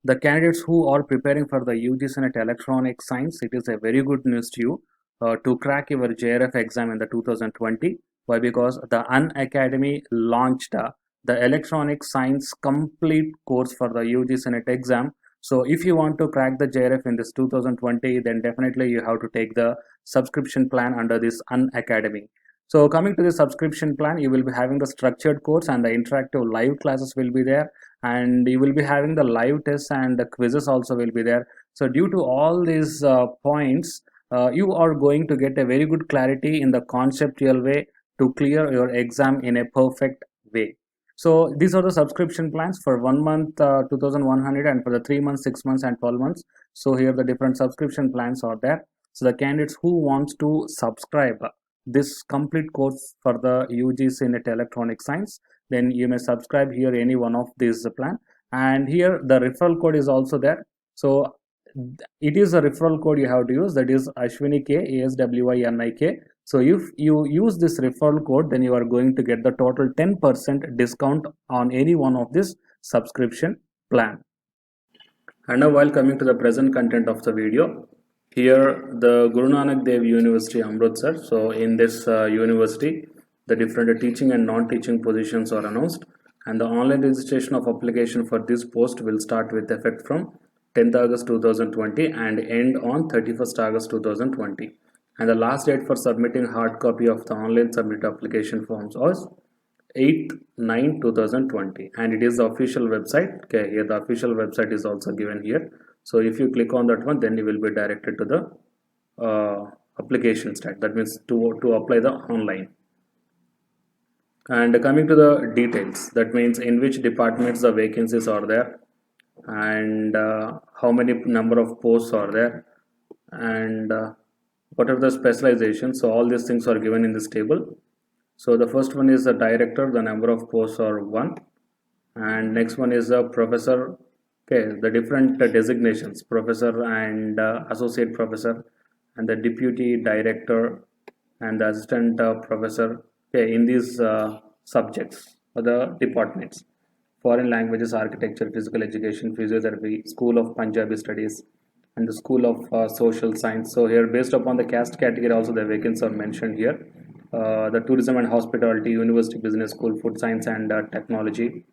the candidates who are preparing for the UGC NET Electronic Science, it is a very good news to you to crack your JRF exam in the 2020. Why? Because the Unacademy launched the Electronic Science complete course for the UGC NET exam. So if you want to crack the JRF in this 2020, then definitely you have to take the subscription plan under this Unacademy. So coming to the subscription plan, you will be having the structured course and the interactive live classes will be there, and you will be having the live tests and the quizzes also will be there. So due to all these points, you are going to get a very good clarity in the conceptual way to clear your exam in a perfect way. So these are the subscription plans for 1 month 2100, and for the 3 months, 6 months and 12 months. So here the different subscription plans are there. So the candidates who wants to subscribe this complete course for the UGC NET Electronic Science, then you may subscribe here any one of these plan, and here the referral code is also there. So it is a referral code you have to use, that is Ashwini K, ASWINIK. So if you use this referral code, then you are going to get the total 10% discount on any one of this subscription plan. And now while coming to the present content of the video, here the Guru Nanak Dev University Amritsar. So in this university, the different teaching and non-teaching positions are announced, and the online registration of application for this post will start with effect from 10th August 2020 and end on 31st August 2020. And the last date for submitting hard copy of the online submit application forms was 8/9/2020, and it is the official website. Okay, here the official website is also given here. So if you click on that one, then you will be directed to the application stack. That means to apply the online. And coming to the details, that means in which departments the vacancies are there, and how many number of posts are there, and what are the specializations. So all these things are given in this table. So the first one is the director, the number of posts are 1, and next one is a professor. Okay, the different designations, professor and associate professor, and the deputy director and the assistant professor. Okay, in these subjects or the departments: foreign languages, architecture, physical education, physiotherapy, school of Punjabi studies, and the school of social science. So here, based upon the caste category, also the vacancies are mentioned here. The tourism and hospitality, university business school, food science and technology.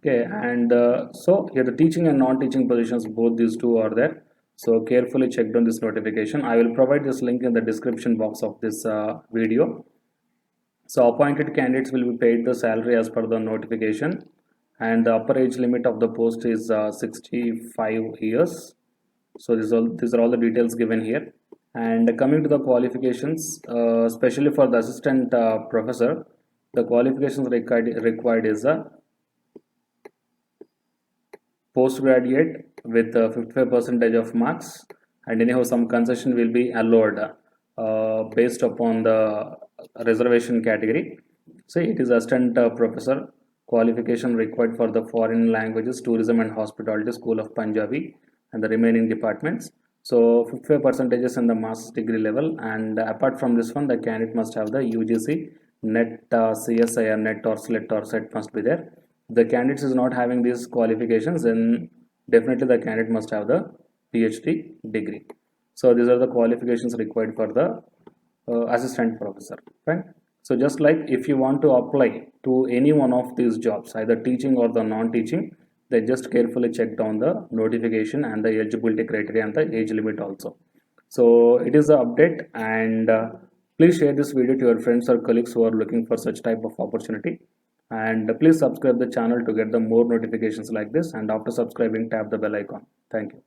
Okay, and so here the teaching and non-teaching positions, both these two are there. So carefully check down this notification. I will provide this link in the description box of this video. So appointed candidates will be paid the salary as per the notification, and the upper age limit of the post is 65 years. So these are all the details given here. And coming to the qualifications, especially for the assistant professor, the qualifications required is a postgraduate with 55% of marks, and anyhow some concession will be allowed based upon the reservation category. So it is assistant professor, qualification required for the foreign languages, tourism and hospitality, school of Punjabi, and the remaining departments. So 55% in the master's degree level, and apart from this one, the candidate must have the UGC NET, CSIR NET or SLET or SET must be there. The candidate is not having these qualifications, then definitely the candidate must have the PhD degree. So these are the qualifications required for the assistant professor, right? So just like if you want to apply to any one of these jobs, either teaching or the non-teaching, they just carefully check down the notification and the eligibility criteria and the age limit also. So it is the update, and please share this video to your friends or colleagues who are looking for such type of opportunity, and please subscribe the channel to get the more notifications like this, and after subscribing, tap the bell icon. Thank you.